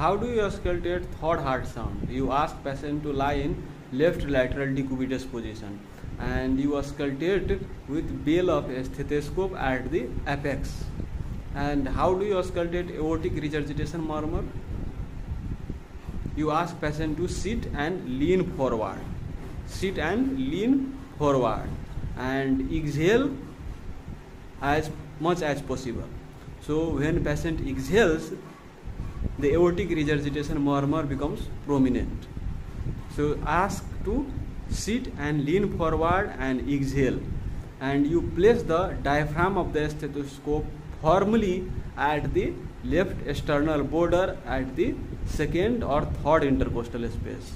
How do you auscultate third heart sound? You ask patient to lie in left lateral decubitus position and you auscultate with bell of a stethoscope at the apex. And how do you auscultate aortic regurgitation murmur? You ask patient to sit and lean forward. Sit and lean forward and exhale as much as possible. So when patient exhales, the aortic regurgitation murmur becomes prominent. So ask to sit and lean forward and exhale, and you place the diaphragm of the stethoscope firmly at the left sternal border at the second or third intercostal space.